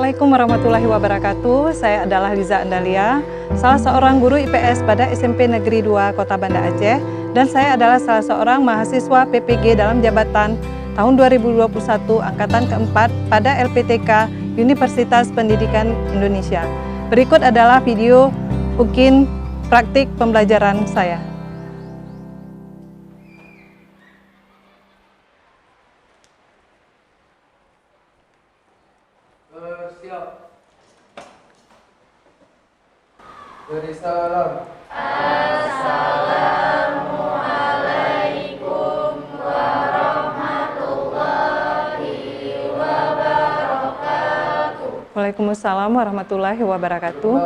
Assalamualaikum warahmatullahi wabarakatuh. Saya adalah Liza Andalia, salah seorang guru IPS pada SMP Negeri 2 Kota Banda Aceh, dan saya adalah salah seorang mahasiswa PPG dalam jabatan tahun 2021 angkatan keempat pada LPTK Universitas Pendidikan Indonesia. Berikut adalah video UKIN praktik pembelajaran saya. Bersiap. Beri salam. Assalamualaikum warahmatullahi wabarakatuh. Waalaikumsalam warahmatullahi wabarakatuh.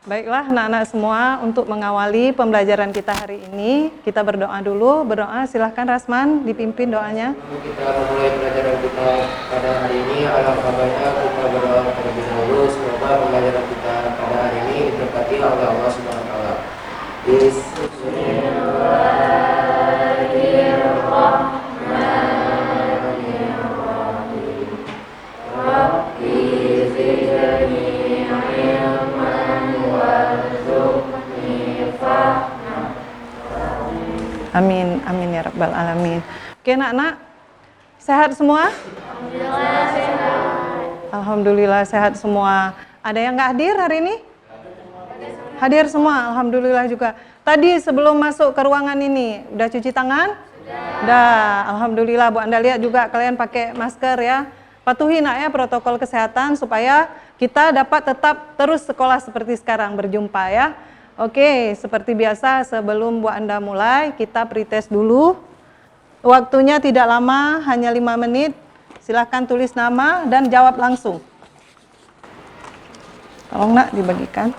Baiklah anak-anak semua, untuk mengawali pembelajaran kita hari ini, kita berdoa dulu. Berdoa, silahkan Rasman dipimpin doanya. Kita memulai pelajaran kita pada hari ini. Alangkah baiknya kita berdoa terlebih dahulu. Semoga pembelajaran kita pada hari ini diberkati oleh Allah Subhanahu wa taala. Bismillahirrahmanirrahim. Rabbi zidni ilman warzuqni fahma. Amin, amin ya rabbal alamin. Oke anak-anak, sehat semua? Alhamdulillah sehat. Alhamdulillah sehat semua. Ada yang nggak hadir hari ini? Hadir semua, alhamdulillah juga. Tadi sebelum masuk ke ruangan ini, udah cuci tangan? Udah, alhamdulillah. Bu Anda lihat juga kalian pakai masker ya. Patuhi nak ya protokol kesehatan supaya kita dapat tetap terus sekolah seperti sekarang, berjumpa ya. Oke, seperti biasa sebelum Bu Anda mulai, kita pretest dulu. Waktunya tidak lama, hanya 5 menit. Silahkan tulis nama dan jawab langsung. Tolong nak dibagikan.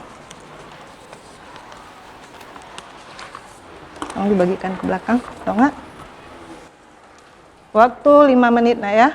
Tolong dibagikan ke belakang, tolong nak. Waktu 5 menit nak ya.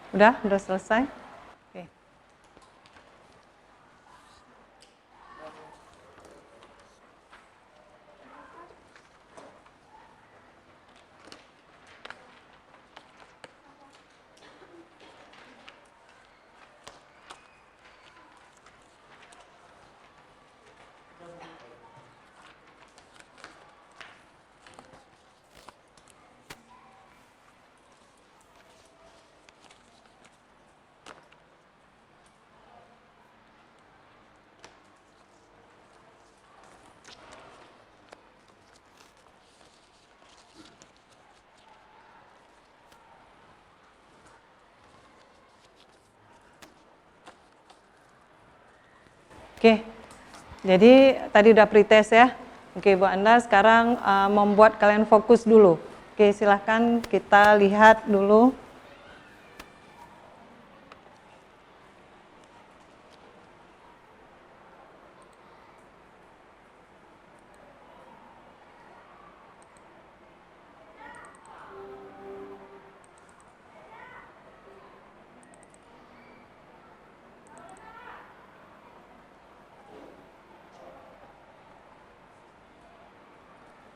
Udah selesai? Oke. Oke, jadi tadi udah pretest ya. Oke Bu Anda, sekarang membuat kalian fokus dulu. Oke, silahkan kita lihat dulu.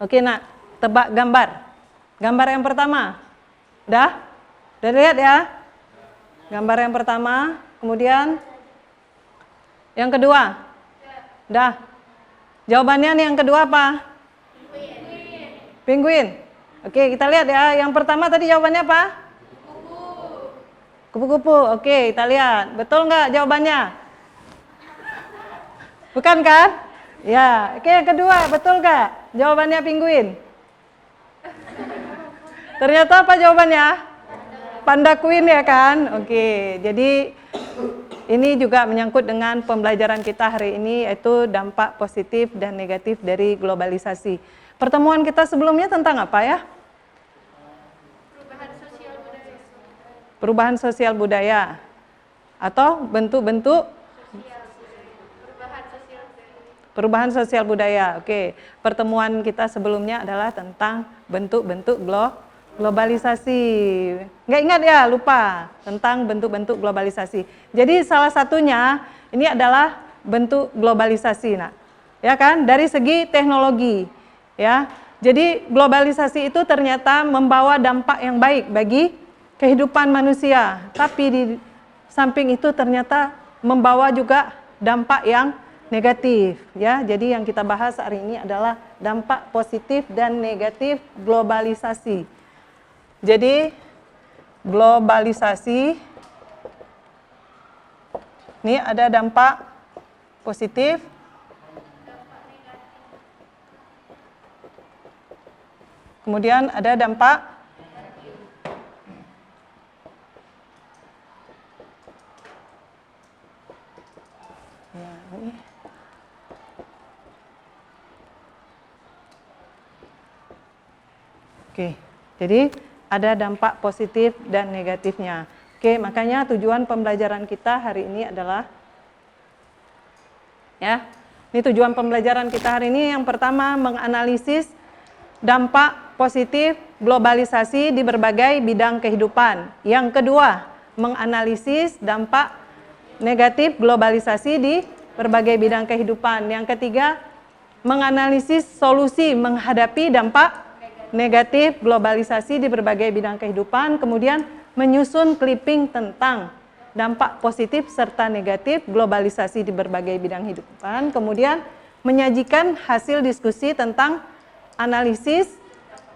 Oke nak, tebak gambar. Gambar yang pertama. Udah? Udah lihat ya? Gambar yang pertama, kemudian yang kedua. Dah. Jawabannya nih yang kedua apa? Penguin. Oke, kita lihat ya. Yang pertama tadi jawabannya apa? Kupu-kupu. Oke, kita lihat. Betul nggak jawabannya? Bukan kan? Ya. Oke, yang kedua. Betul nggak? Jawabannya penguin. Ternyata apa jawabannya? Panda queen ya kan? Oke, jadi ini juga menyangkut dengan pembelajaran kita hari ini, yaitu dampak positif dan negatif dari globalisasi. Pertemuan kita sebelumnya tentang apa ya? Perubahan sosial budaya. Atau bentuk-bentuk perubahan sosial budaya. Oke, pertemuan kita sebelumnya adalah tentang bentuk-bentuk globalisasi. Nggak ingat ya, lupa tentang bentuk-bentuk globalisasi. Jadi salah satunya ini adalah bentuk globalisasi, nak. Ya kan? Dari segi teknologi, ya. Jadi globalisasi itu ternyata membawa dampak yang baik bagi kehidupan manusia. Tapi di samping itu ternyata membawa juga dampak yang negatif, ya. Jadi yang kita bahas hari ini adalah dampak positif dan negatif globalisasi. Jadi globalisasi ini ada dampak positif kemudian ada dampak Oke, jadi ada dampak positif dan negatifnya. Oke, makanya tujuan pembelajaran kita hari ini adalah, ya, ini tujuan pembelajaran kita hari ini yang pertama menganalisis dampak positif globalisasi di berbagai bidang kehidupan. Yang kedua, menganalisis dampak negatif globalisasi di berbagai bidang kehidupan. Yang ketiga, menganalisis solusi menghadapi dampak negatif globalisasi di berbagai bidang kehidupan, kemudian menyusun clipping tentang dampak positif serta negatif globalisasi di berbagai bidang kehidupan, kemudian menyajikan hasil diskusi tentang analisis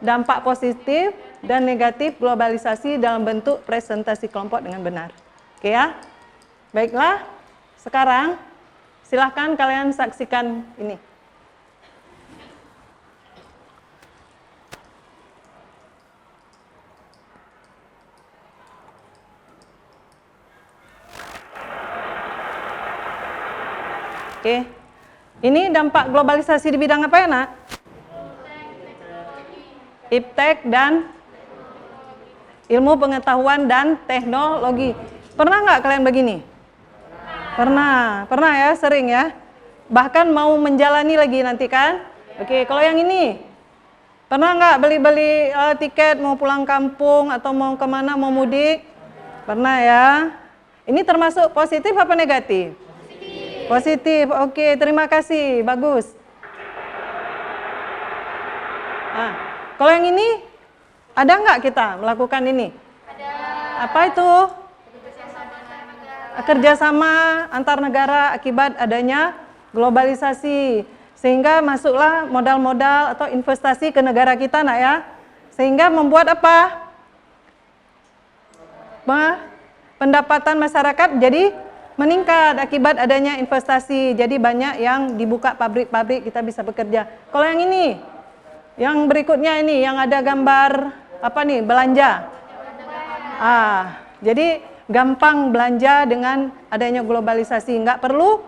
dampak positif dan negatif globalisasi dalam bentuk presentasi kelompok dengan benar. Oke ya? Baiklah, sekarang silahkan kalian saksikan ini. Oke, ini dampak globalisasi di bidang apa ya, nak? Iptek dan ilmu pengetahuan dan teknologi. Pernah nggak kalian begini? Pernah ya, sering ya. Bahkan mau menjalani lagi nanti kan? Oke, kalau yang ini, pernah nggak beli-beli tiket mau pulang kampung atau mau kemana, mau mudik? Pernah ya. Ini termasuk positif apa negatif? Positif, oke, terima kasih, bagus. Nah, kalau yang ini, ada nggak kita melakukan ini? Ada. Apa itu? Kerjasama antar negara akibat adanya globalisasi. Sehingga masuklah modal-modal atau investasi ke negara kita, nak ya. Sehingga membuat apa? Pendapatan masyarakat jadi meningkat akibat adanya investasi. Jadi banyak yang dibuka pabrik-pabrik, kita bisa bekerja. Kalau yang ini, yang berikutnya ini, yang ada gambar apa nih, belanja. Jadi gampang belanja dengan adanya globalisasi. Nggak perlu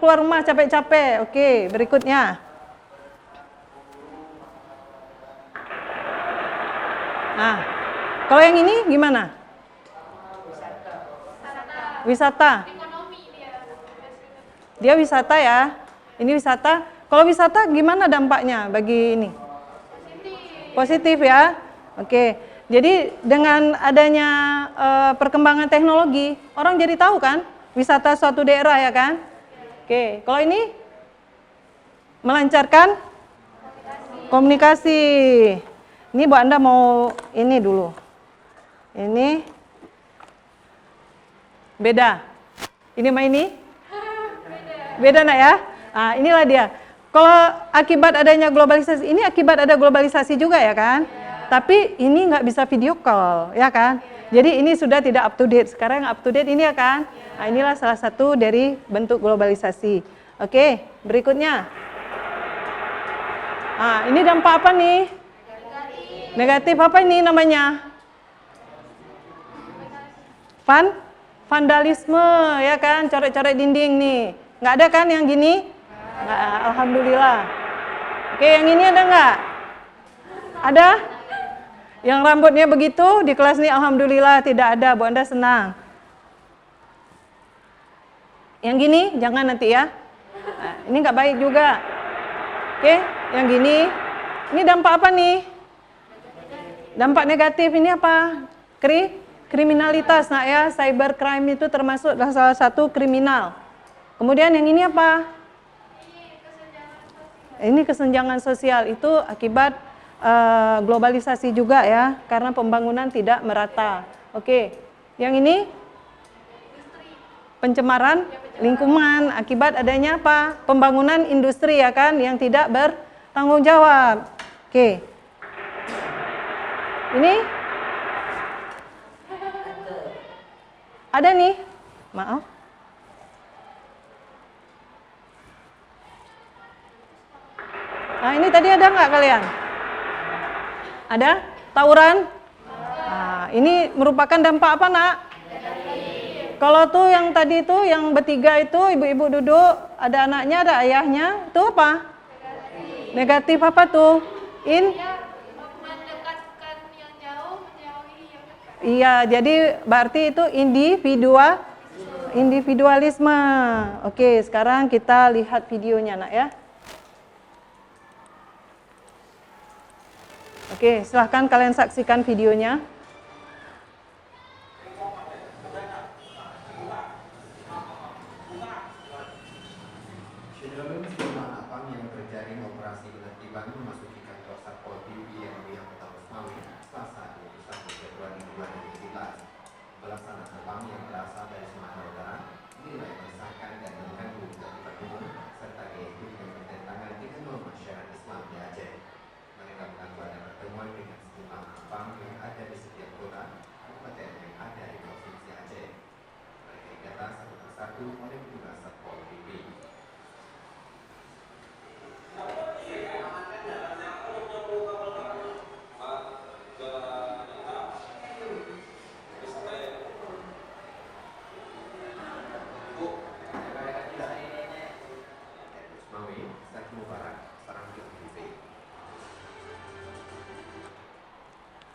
keluar rumah capek-capek. Oke, berikutnya. Nah, kalau yang ini gimana? Wisata. Dia wisata ya. Ini wisata. Kalau wisata gimana dampaknya bagi ini? Positif ya. Oke. Jadi dengan adanya perkembangan teknologi, orang jadi tahu kan wisata suatu daerah ya kan? Oke. Kalau ini melancarkan komunikasi. Ini Bu Anda mau ini dulu. Ini beda. Ini sama ini? Beda nak ya? Ah, inilah dia. Kalau akibat adanya globalisasi, ini akibat ada globalisasi juga ya kan? Tapi ini nggak bisa video call, ya kan? Jadi ini sudah tidak up to date. Sekarang yang up to date ini ya kan? Nah, inilah salah satu dari bentuk globalisasi. Oke, berikutnya. Ah, ini dampak apa nih? Negatif apa ini namanya? Vandalisme, ya kan? Coret-coret dinding nih. Nggak ada kan yang gini? Nggak, alhamdulillah. Oke, yang ini ada nggak? Ada? Yang rambutnya begitu di kelas ini alhamdulillah tidak ada, Bu Anda senang. Yang gini jangan nanti ya. Nah, ini nggak baik juga. Oke, yang gini. Ini dampak apa nih? Dampak negatif ini apa? Kriminalitas, nak ya. Cybercrime itu termasuk salah satu kriminal. Kemudian yang ini apa? Ini kesenjangan sosial itu akibat globalisasi juga ya, karena pembangunan tidak merata. Oke, yang ini pencemaran lingkungan akibat adanya apa? Pembangunan industri ya kan, yang tidak bertanggung jawab. Oke, ini ada nih, maaf. Nah ini tadi ada nggak kalian? Ada? Tawuran? Nah, ini merupakan dampak apa nak? Kalau tuh yang tadi itu, yang bertiga itu, ibu-ibu duduk, ada anaknya, ada ayahnya, itu apa? Negatif apa tuh? Mendekatkan yang jauh, menjauhi yang dekat. Iya, jadi berarti itu individualisme. Oke, sekarang kita lihat videonya nak ya. Oke, silahkan kalian saksikan videonya. Cenderung sejumlah abang yang terjaring operasi penertiban memasuki kantor Satpol PP yang Kota Semawi, Selasa 21 Februari 2017. Pelaksanaan abang yang berasal dari Sumatera Utara dinilai meresahkan dan mengganggu ketertiban umum serta diikuti dengan bertentangan dengan norma syariat Islam di Aceh. Mereka mengaku ada pertemuan dengan sejumlah abang yang ada di setiap kota kabupaten yang ada di provinsi Aceh. Mereka didata satu persatu oleh petugas Satpol PP.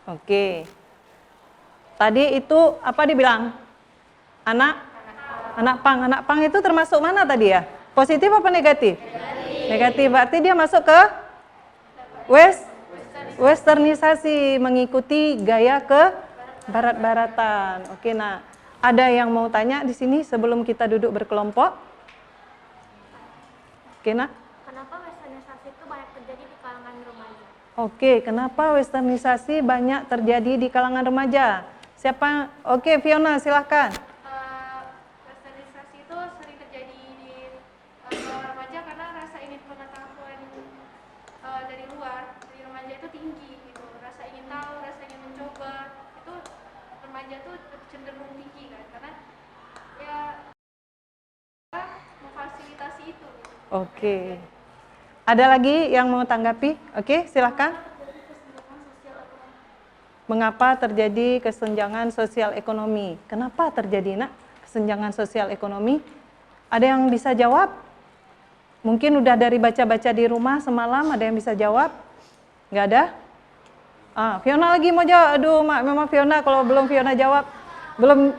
Oke. Tadi itu apa dibilang? Anak pang itu termasuk mana tadi ya? Positif apa negatif? Negatif. Berarti dia masuk ke westernisasi, mengikuti gaya ke barat-baratan. Oke, nah, ada yang mau tanya di sini sebelum kita duduk berkelompok? Oke, nak? Kenapa westernisasi itu banyak terjadi di kalangan remaja? Oke, kenapa westernisasi banyak terjadi di kalangan remaja? Siapa? Oke, Fiona, silahkan. Westernisasi itu sering terjadi di kalangan remaja karena rasa ingin pengetahuan dari luar, dari remaja itu tinggi gitu. Rasa ingin tahu, rasa ingin mencoba, itu remaja itu cenderung tinggi kan, karena ya memfasilitasi itu. Oke. Ada lagi yang mau tanggapi? Oke, silahkan. Mengapa terjadi kesenjangan sosial ekonomi? Kenapa terjadi nak kesenjangan sosial ekonomi? Ada yang bisa jawab? Mungkin udah dari baca-baca di rumah semalam, ada yang bisa jawab? Nggak ada? Fiona lagi mau jawab. Aduh, Mak, memang Fiona kalau belum Fiona jawab, belum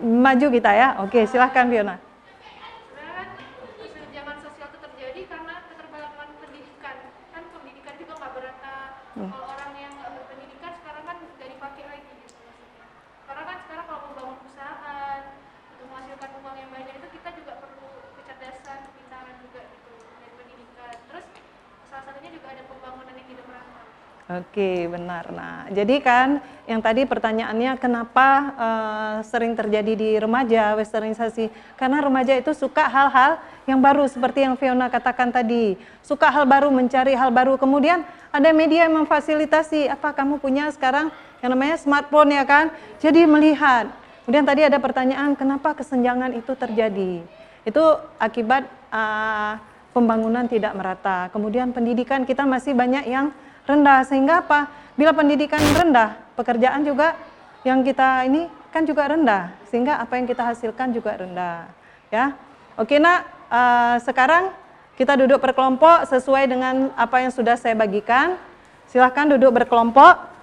maju kita ya. Oke, silahkan Fiona. Kesenjangan sosial itu terjadi karena keterbelakangan pendidikan. Kan pendidikan juga nggak berata. Kalau orang yang berpendidikan sekarang kan nggak dipakai lagi gitu maksudnya. Karena kan sekarang kalau membangun perusahaan untuk menghasilkan uang yang banyak itu kita juga perlu kecerdasan, kepintaran juga gitu dari pendidikan. Terus salah satunya juga ada pembangunan yang tidak merata. Oke, benar. Nah, jadi kan yang tadi pertanyaannya kenapa sering terjadi di remaja westernisasi? Karena remaja itu suka hal-hal yang baru seperti yang Fiona katakan tadi. Suka hal baru, mencari hal baru. Kemudian ada media yang memfasilitasi. Apa kamu punya sekarang yang namanya smartphone ya kan? Jadi melihat. Kemudian tadi ada pertanyaan kenapa kesenjangan itu terjadi? Itu akibat pembangunan tidak merata. Kemudian pendidikan kita masih banyak yang rendah, sehingga apa? Bila pendidikan rendah, pekerjaan juga yang kita ini kan juga rendah, sehingga apa yang kita hasilkan juga rendah. Ya, oke nak, sekarang kita duduk berkelompok sesuai dengan apa yang sudah saya bagikan. Silahkan duduk berkelompok.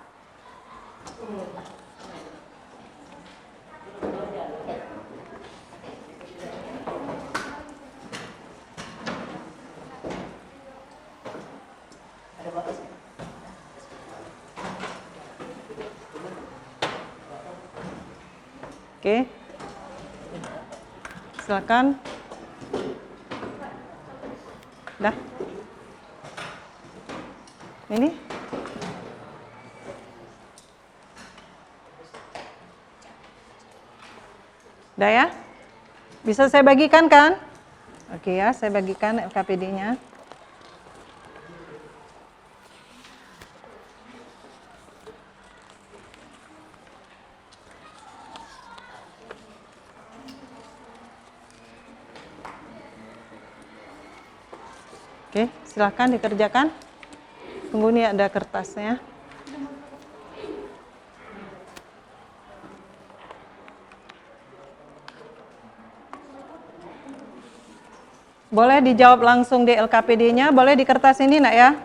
Oke, silakan. Dah. Ini. Dah ya? Bisa saya bagikan kan? Oke ya, saya bagikan LKPD-nya. Oke, silahkan dikerjakan. Tunggu nih ada kertasnya. Boleh dijawab langsung di LKPD-nya, boleh di kertas ini nak ya.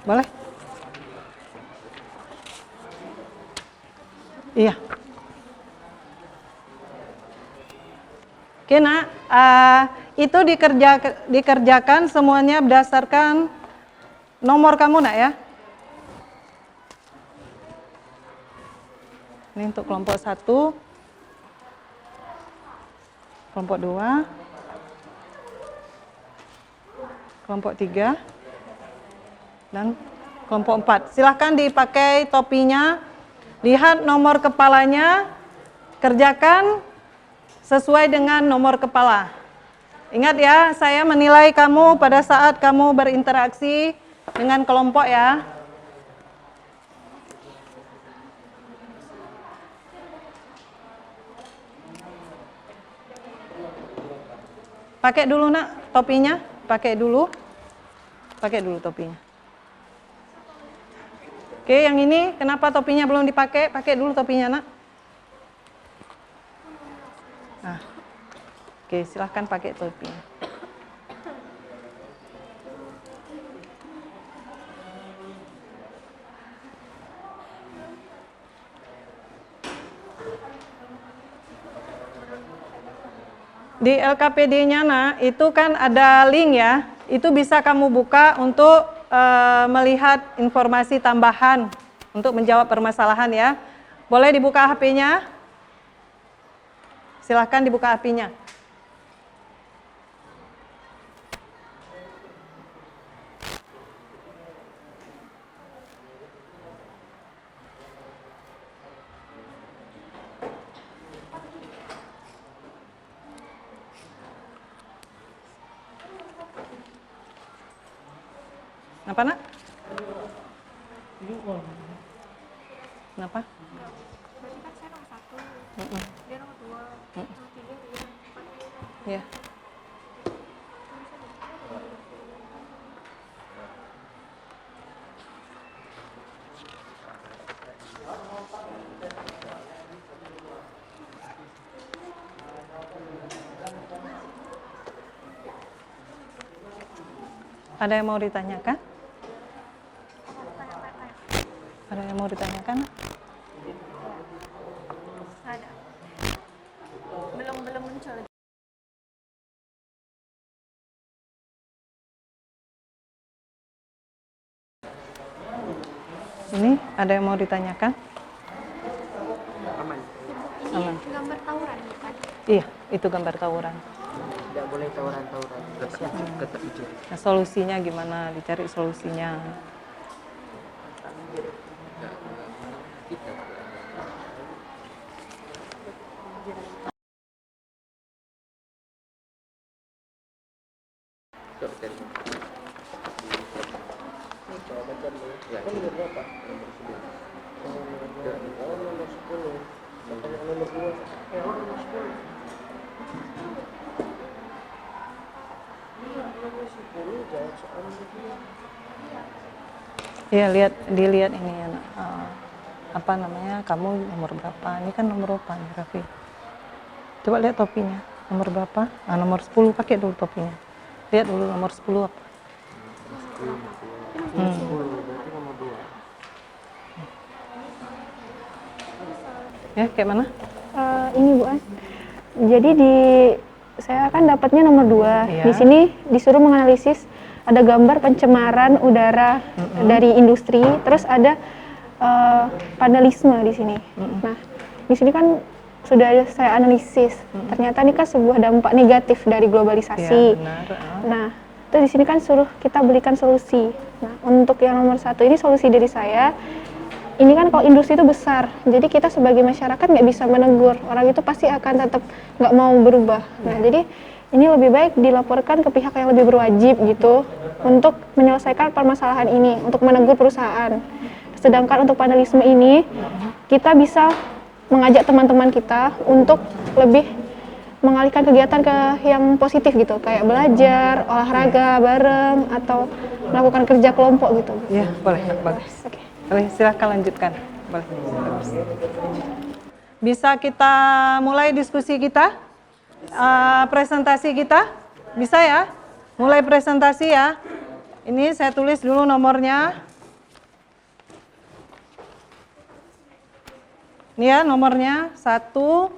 Boleh? Iya. Oke nak, itu dikerjakan semuanya berdasarkan nomor kamu nak ya. Ini untuk kelompok 1, kelompok 2, kelompok 3, dan kelompok 4. Silahkan dipakai topinya. Lihat nomor kepalanya, kerjakan sesuai dengan nomor kepala. Ingat ya, saya menilai kamu pada saat kamu berinteraksi dengan kelompok ya. Pakai dulu nak topinya, pakai dulu topinya. Oke, yang ini kenapa topinya belum dipakai? Pakai dulu topinya, nak. Nah. Oke, silahkan pakai topinya. Di LKPD-nya, nak, itu kan ada link ya. Itu bisa kamu buka untuk melihat informasi tambahan untuk menjawab permasalahan ya. Boleh dibuka HP-nya? Silahkan dibuka HP-nya. Kenapa nak? Kenapa? Berarti kan saya nomor 1, dia nomor 2, nomor 3, dia nomor 4. Ya. Ada yang mau ditanyakan? Ada yang mau ditanyakan? Ada. Belum muncul. Ini ada yang mau ditanyakan? Aman. gambar tawuran bukan? Iya, itu gambar tawuran. Tidak boleh tawuran-tawuran. Nah, solusinya gimana? Dicari solusinya. Iya, dilihat ini ya, apa namanya, kamu nomor berapa? Ini kan nomor berapa nih, Raffi? Coba lihat topinya, nomor berapa? Nomor 10, pakai dulu topinya. Lihat dulu nomor 10 apa. Ya, kayak mana? Ini Bu An. Jadi saya kan dapatnya nomor 2. Iya. Di sini disuruh menganalisis ada gambar pencemaran udara dari industri, terus ada vandalisme di sini. Nah, di sini kan sudah saya analisis. Ternyata ini kan sebuah dampak negatif dari globalisasi. Iya, benar. Nah, itu di sini kan suruh kita berikan solusi. Nah, untuk yang nomor 1 ini solusi dari saya. Ini kan kalau industri itu besar, jadi kita sebagai masyarakat nggak bisa menegur, orang itu pasti akan tetap nggak mau berubah. Nah, jadi ini lebih baik dilaporkan ke pihak yang lebih berwajib gitu untuk menyelesaikan permasalahan ini, untuk menegur perusahaan. Sedangkan untuk vandalisme ini, kita bisa mengajak teman-teman kita untuk lebih mengalihkan kegiatan ke yang positif gitu, kayak belajar, olahraga bareng, atau melakukan kerja kelompok gitu. Iya, boleh, bagus. Oke. Boleh, silahkan lanjutkan. Boleh. Bagus. Bisa kita mulai diskusi kita? Presentasi kita? Bisa ya? Mulai presentasi ya. Ini saya tulis dulu nomornya. Ini ya nomornya 1.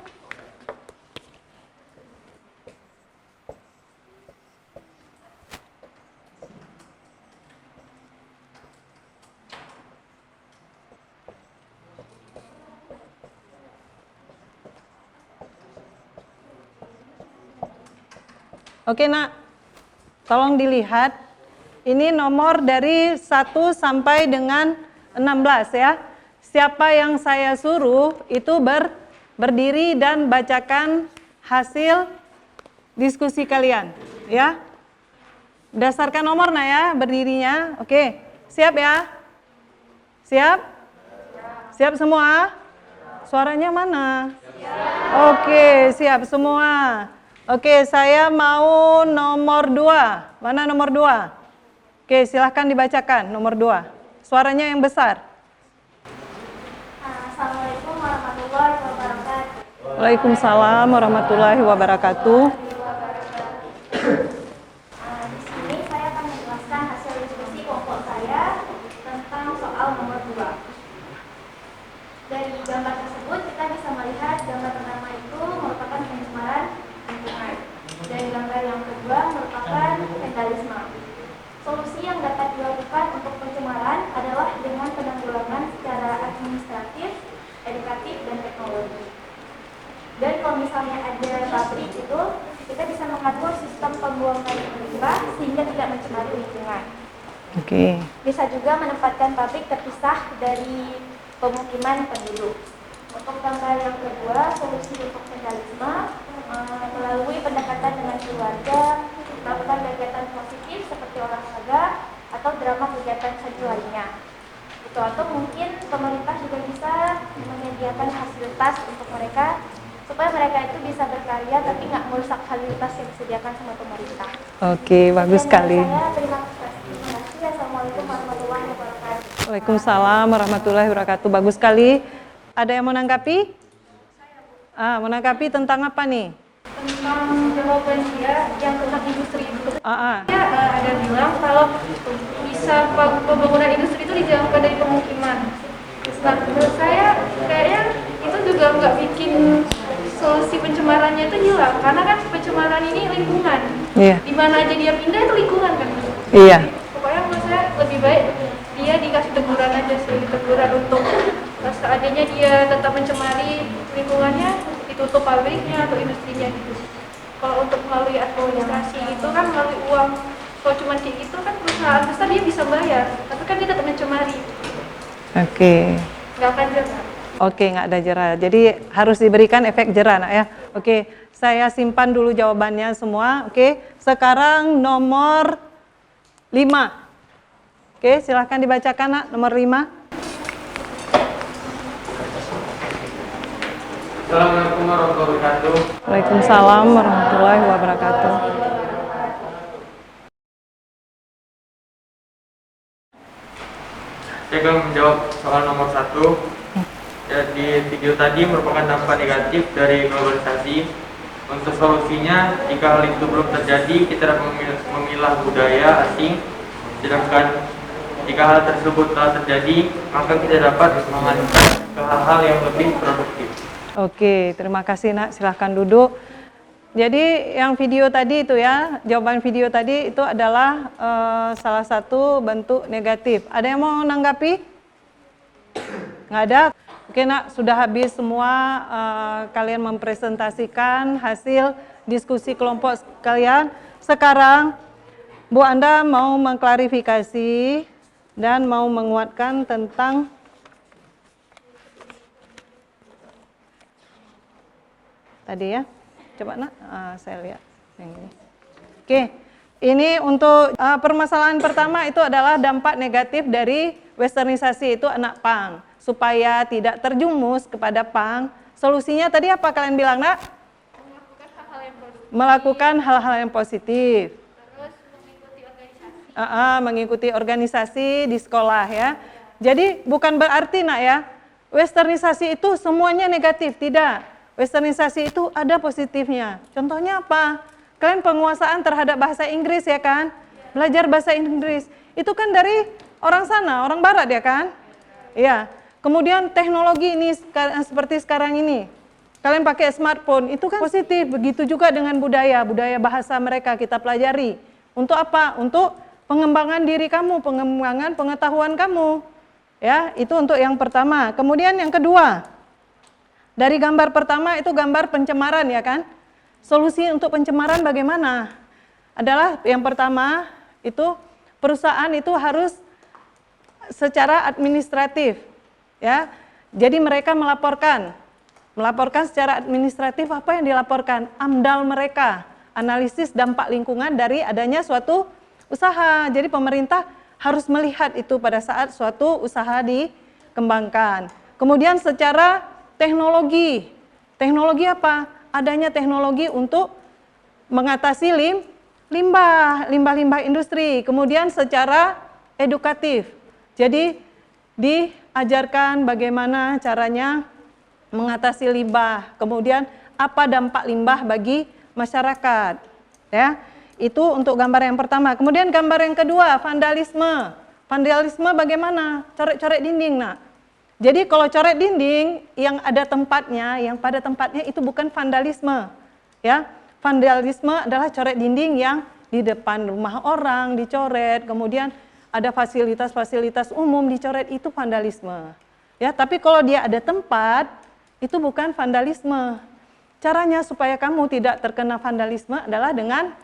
Oke nak, tolong dilihat, ini nomor dari 1 sampai dengan 16 ya. Siapa yang saya suruh itu berdiri dan bacakan hasil diskusi kalian ya. Berdasarkan nomor nah ya, berdirinya. Oke, siap ya? Siap? Siap semua? Suaranya mana? Oke, siap semua. Oke, saya mau nomor 2. Mana nomor 2? Oke, silahkan dibacakan nomor 2. Suaranya yang besar. Assalamualaikum warahmatullahi wabarakatuh. Waalaikumsalam warahmatullahi wabarakatuh. Di sini saya akan menjelaskan hasil diskusi kelompok saya tentang soal nomor 2. Dari gambar tersebut kita bisa melihat gambar pertama itu merupakan pencemaran lingkungan. Dan gambar yang kedua merupakan vandalisme. Solusi yang dapat dilakukan untuk pencemaran adalah dengan penanggulangan secara administratif, edukatif, dan teknologi. Dan kalau misalnya ada pabrik itu, kita bisa mengatur sistem pembuangan limbah sehingga tidak mencemari lingkungan. Oke. Bisa juga menempatkan pabrik terpisah dari pemukiman penduduk. Untuk gambar yang kedua, solusi untuk vandalisme melalui pendekatan dengan keluarga, melakukan kegiatan positif seperti olahraga atau drama kegiatan seni lainnya. Itu atau mungkin pemerintah juga bisa menyediakan fasilitas untuk mereka supaya mereka itu bisa berkarya tapi nggak merusak fasilitas yang disediakan sama pemerintah. Oke, bagus sekali. Saya terima kasih. Assalamualaikum warahmatullahi wabarakatuh. Waalaikumsalam warahmatullahi wabarakatuh. Bagus sekali. Ada yang mau menanggapi? Menanggapi tentang apa nih? Tentang jawaban dia yang tentang industri itu. Ya, Ada bilang kalau bisa pembangunan industri itu dijauhkan dari pemukiman. Nah, menurut saya kayaknya itu juga nggak bikin solusi pencemarannya itu hilang, karena kan pencemaran ini lingkungan. Iya. Di mana aja dia pindah itu lingkungan kan. Iya. Pokoknya menurut saya lebih baik dia dikasih teguran aja, sebagai teguran untuk seandainya dia tetap mencemari lingkungannya, ditutup pabriknya atau industrinya gitu. Kalau untuk melalui administrasi itu kan melalui uang. Kalau cuma kayak gitu kan perusahaan besar dia bisa bayar, tapi kan dia tetap mencemari. Oke. Nggak akan jerah. Oke, nggak ada jerah. Jadi harus diberikan efek jerah, Nak, ya. Oke, saya simpan dulu jawabannya semua. Oke, sekarang nomor 5. Oke, silahkan dibacakan, Nak, nomor 5. Assalamualaikum warahmatullahi wabarakatuh. Waalaikumsalam warahmatullahi wabarakatuh. Saya akan menjawab soal nomor 1. Jadi video tadi merupakan dampak negatif dari globalisasi. Untuk solusinya, jika hal itu belum terjadi, kita dapat memilah budaya asing. Sedangkan jika hal tersebut telah terjadi, maka kita dapat mengalihkan ke hal-hal yang lebih produktif. Oke, terima kasih, Nak. Silahkan duduk. Jadi yang video tadi itu ya, jawaban video tadi itu adalah salah satu bentuk negatif. Ada yang mau menanggapi? Nggak ada? Oke, Nak, sudah habis semua kalian mempresentasikan hasil diskusi kelompok kalian. Sekarang Bu Anda mau mengklarifikasi dan mau menguatkan tentang tadi ya. Coba, Nak, saya lihat yang ini. Oke, ini untuk permasalahan pertama itu adalah dampak negatif dari westernisasi itu anak pang. Supaya tidak terjumus kepada pang, solusinya tadi apa kalian bilang, Nak? Melakukan hal-hal yang produktif. Melakukan hal-hal yang positif. Terus mengikuti organisasi. Mengikuti organisasi di sekolah ya. Jadi bukan berarti, Nak, ya, westernisasi itu semuanya negatif, tidak. Westernisasi itu ada positifnya. Contohnya apa? Kalian penguasaan terhadap bahasa Inggris ya kan? Belajar bahasa Inggris. Itu kan dari orang sana, orang barat ya kan? Iya. Kemudian teknologi ini seperti sekarang ini. Kalian pakai smartphone, itu kan positif. Begitu juga dengan budaya bahasa mereka kita pelajari. Untuk apa? Untuk pengembangan diri kamu, pengembangan pengetahuan kamu. Ya, itu untuk yang pertama. Kemudian yang kedua, dari gambar pertama itu gambar pencemaran ya kan? Solusi untuk pencemaran bagaimana? Adalah yang pertama itu perusahaan itu harus secara administratif ya. Jadi mereka melaporkan secara administratif apa yang dilaporkan, AMDAL mereka, analisis dampak lingkungan dari adanya suatu usaha. Jadi pemerintah harus melihat itu pada saat suatu usaha dikembangkan. Kemudian secara teknologi apa? Adanya teknologi untuk mengatasi limbah industri. Kemudian secara edukatif, jadi diajarkan bagaimana caranya mengatasi limbah. Kemudian apa dampak limbah bagi masyarakat. Ya, itu untuk gambar yang pertama. Kemudian gambar yang kedua, vandalisme. Vandalisme bagaimana? Coret-coret dinding, Nak. Jadi kalau coret dinding yang ada tempatnya, yang pada tempatnya itu bukan vandalisme. Ya, vandalisme adalah coret dinding yang di depan rumah orang dicoret, kemudian ada fasilitas-fasilitas umum dicoret, itu vandalisme. Ya, tapi kalau dia ada tempat, itu bukan vandalisme. Caranya supaya kamu tidak terkena vandalisme adalah dengan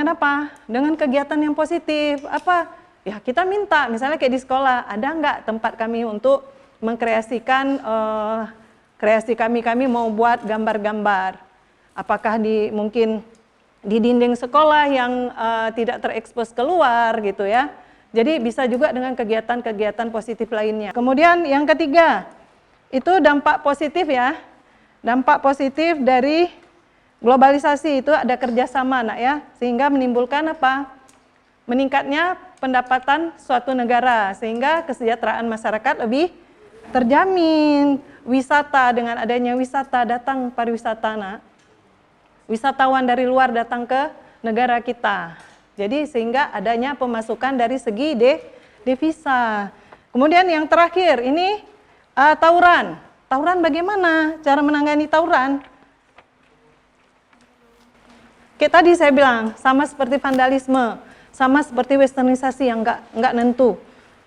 apa? Dengan kegiatan yang positif. Apa? Ya kita minta, misalnya kayak di sekolah, ada nggak tempat kami untuk mengkreasikan, kreasi kami mau buat gambar-gambar. Apakah mungkin di dinding sekolah yang tidak terekspos keluar gitu ya. Jadi bisa juga dengan kegiatan-kegiatan positif lainnya. Kemudian yang ketiga, itu dampak positif ya. Dampak positif dari globalisasi itu ada kerjasama, Nak, ya, sehingga menimbulkan apa? Meningkatnya pendapatan suatu negara, sehingga kesejahteraan masyarakat lebih terjamin. Wisata, dengan adanya wisata, datang pariwisata, Nak, wisatawan dari luar datang ke negara kita. Jadi sehingga adanya pemasukan dari segi devisa. Kemudian yang terakhir ini tawuran. Tawuran bagaimana cara menangani tawuran? Kayak tadi saya bilang, sama seperti vandalisme, sama seperti westernisasi yang nggak nentu.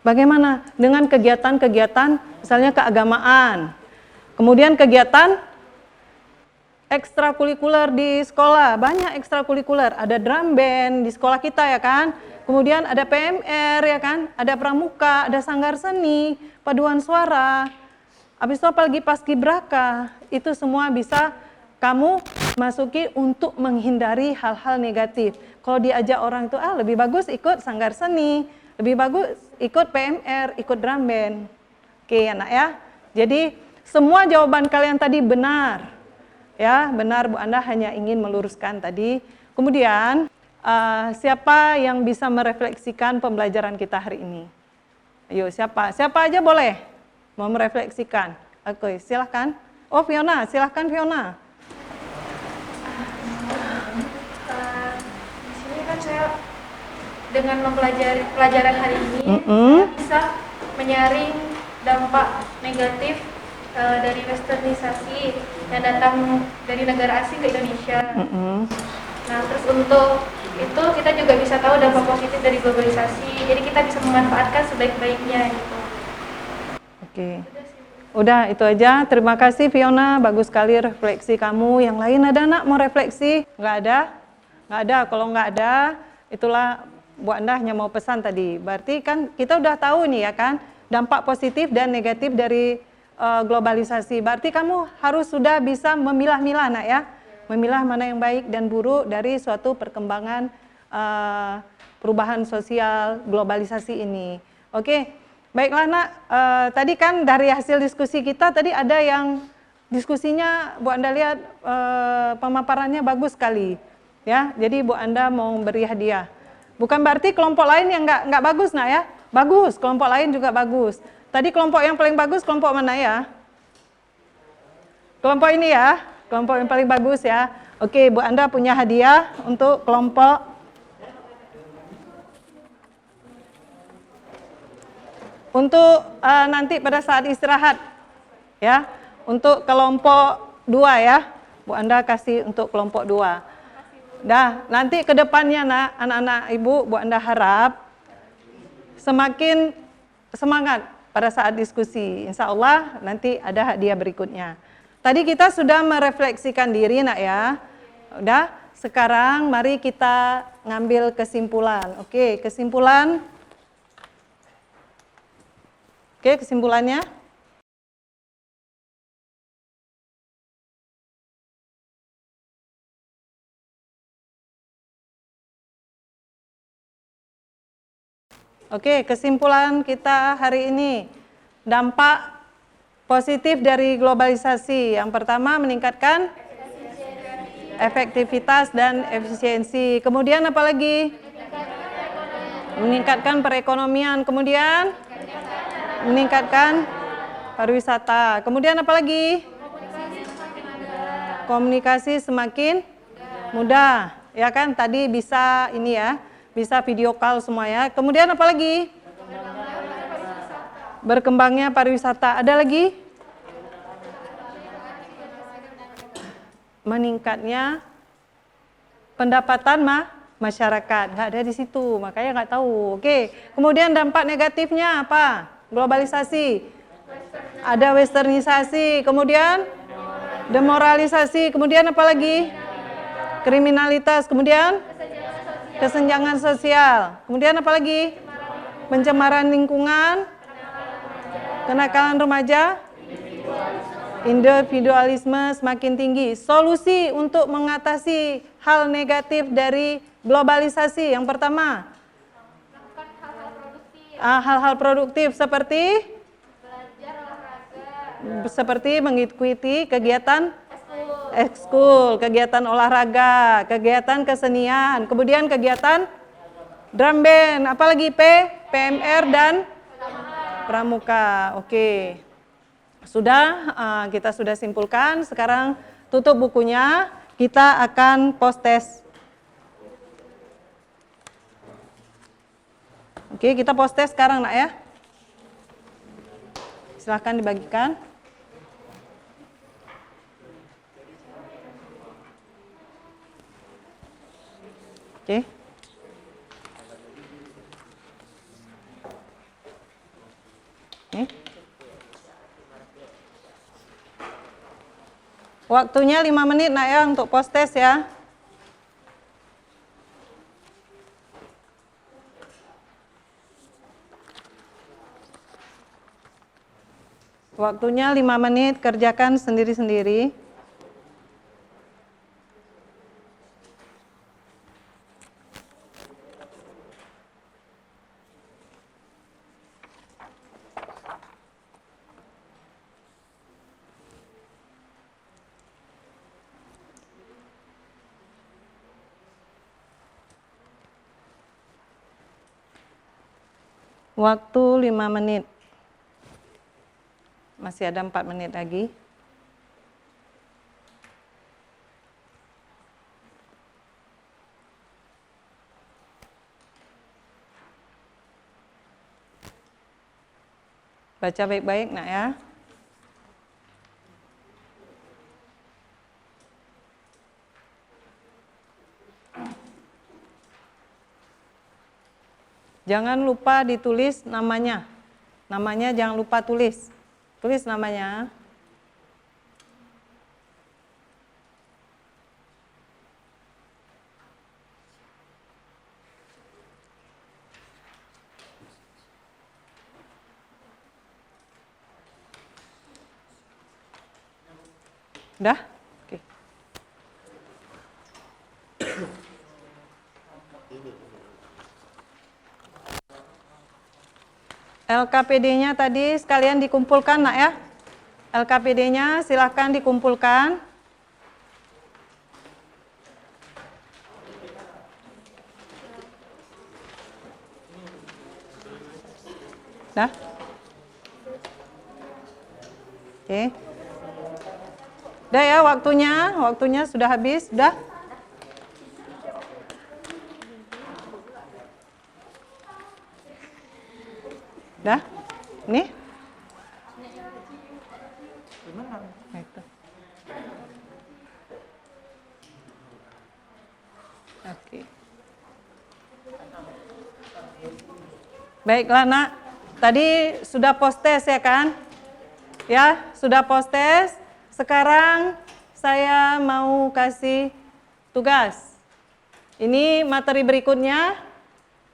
Bagaimana dengan kegiatan-kegiatan misalnya keagamaan, kemudian kegiatan ekstrakurikuler di sekolah, banyak ekstrakurikuler, ada drum band di sekolah kita ya kan, kemudian ada PMR ya kan, ada pramuka, ada sanggar seni, paduan suara, habis itu apalagi paskibraka, itu semua bisa kamu masuki untuk menghindari hal-hal negatif. Kalau diajak orang itu, lebih bagus ikut sanggar seni, lebih bagus ikut PMR, ikut drum band. Oke anak ya, jadi semua jawaban kalian tadi benar. Ya, benar Bu Anda hanya ingin meluruskan tadi. Kemudian, siapa yang bisa merefleksikan pembelajaran kita hari ini? Ayo, siapa? Siapa aja boleh mau merefleksikan. Oke, silahkan. Oh, Fiona, silahkan Fiona. Di sini kan saya dengan mempelajari pelajaran hari ini, saya bisa menyaring dampak negatif dari westernisasi yang datang dari negara asing ke Indonesia. Nah, terus untuk itu kita juga bisa tahu dampak positif dari globalisasi. Jadi kita bisa memanfaatkan sebaik-baiknya gitu. Oke. Udah itu aja. Terima kasih Fiona, bagus sekali refleksi kamu. Yang lain ada nak mau refleksi? Nggak ada? Nggak ada. Kalau nggak ada, itulah Bu Anda hanya mau pesan tadi. Berarti kan kita udah tahu nih ya kan, dampak positif dan negatif dari globalisasi. Berarti kamu harus sudah bisa memilah-milah nak ya, memilah mana yang baik dan buruk dari suatu perkembangan perubahan sosial globalisasi ini. Oke, baiklah nak. Tadi kan dari hasil diskusi kita tadi ada yang diskusinya Bu Anda lihat pemaparannya bagus sekali, ya. Jadi Bu Anda mau beri hadiah. Bukan berarti kelompok lain yang nggak bagus nak ya. Bagus, kelompok lain juga bagus. Tadi kelompok yang paling bagus kelompok mana ya? Kelompok ini ya, kelompok yang paling bagus ya. Oke, Bu Anda punya hadiah untuk kelompok untuk nanti pada saat istirahat ya. Untuk kelompok 2 ya. Bu Anda kasih untuk kelompok 2. Dah, nanti ke depannya nak, anak-anak Ibu, Bu Anda harap semakin semangat pada saat diskusi. Insya Allah nanti ada hadiah berikutnya. Tadi kita sudah merefleksikan diri nak ya. Udah, sekarang mari kita ngambil kesimpulan. Oke, kesimpulan. Oke, kesimpulannya. Oke, kesimpulan kita hari ini, dampak positif dari globalisasi. Yang pertama meningkatkan efektivitas dan efisiensi. Kemudian apa lagi? Meningkatkan perekonomian. Kemudian meningkatkan pariwisata. Kemudian apa lagi? Komunikasi semakin mudah. Ya kan, tadi bisa ini ya. Bisa video call semua ya. Kemudian apa lagi? Berkembangnya pariwisata. Ada lagi? Meningkatnya pendapatan masyarakat. Nggak ada di situ, makanya nggak tahu. Oke. Kemudian dampak negatifnya apa? Globalisasi. Ada westernisasi. Kemudian demoralisasi. Kemudian apa lagi? Kriminalitas. Kemudian kesenjangan sosial. Kemudian apa lagi? Pencemaran lingkungan, kenakalan remaja, individualisme semakin tinggi. Solusi untuk mengatasi hal negatif dari globalisasi yang pertama, hal-hal produktif seperti mengikuti kegiatan ekskul, kegiatan olahraga, kegiatan kesenian, kemudian kegiatan drum band, apalagi PMR dan pramuka. Oke. Sudah, kita sudah simpulkan. Sekarang tutup bukunya, kita akan post test. Oke, kita post test sekarang nak ya. Silahkan dibagikan. Oke. Nih. Waktunya 5 menit nak ya untuk post test ya. Waktunya 5 menit, kerjakan sendiri-sendiri. Waktu 5 menit. Masih ada 4 menit lagi. Baca baik-baik nak ya. Jangan lupa ditulis namanya. Namanya jangan lupa tulis. Tulis namanya. Udah? Oke. LKPD-nya tadi sekalian dikumpulkan nak ya. LKPD-nya silahkan dikumpulkan. Dah? Oke. Udah ya waktunya sudah habis, udah? Dah? Nih? Itu. Oke. Baiklah nak, tadi sudah post test ya kan? Ya, sudah post test. Sekarang saya mau kasih tugas. Ini materi berikutnya.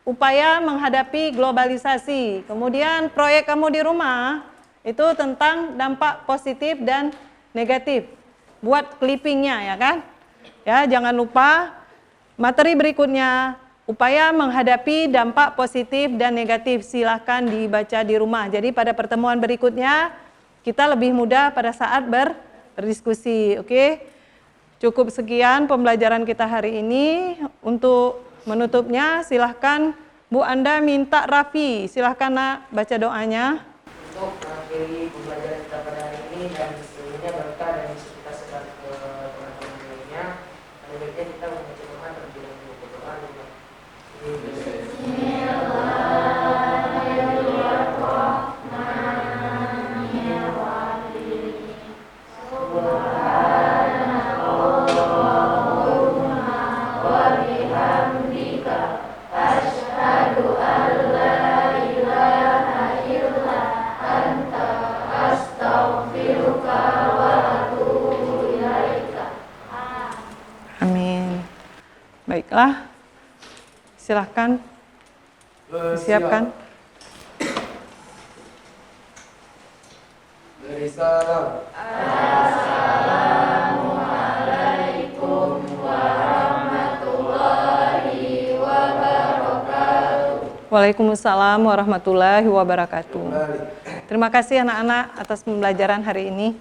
Upaya menghadapi globalisasi. Kemudian proyek kamu di rumah itu tentang dampak positif dan negatif. Buat clippingnya ya kan? Ya, jangan lupa materi berikutnya upaya menghadapi dampak positif dan negatif. Silahkan dibaca di rumah. Jadi pada pertemuan berikutnya kita lebih mudah pada saat berdiskusi. Oke? Cukup sekian pembelajaran kita hari ini. Untuk menutupnya, silahkan Bu Anda minta Raffi, silahkan nak baca doanya. Untuk mengakhiri pembelajaran kita pada hari ini dan seluruhnya berkah dan bisa kita sebar ke teman-teman lainnya. Lebih baiknya kita membaca doa terlebih dahulu. Berdoa dulu. Amin. Baiklah, silahkan disiapkan. Beri salam. Waalaikumsalam warahmatullahi wabarakatuh. Terima kasih anak-anak atas pembelajaran hari ini.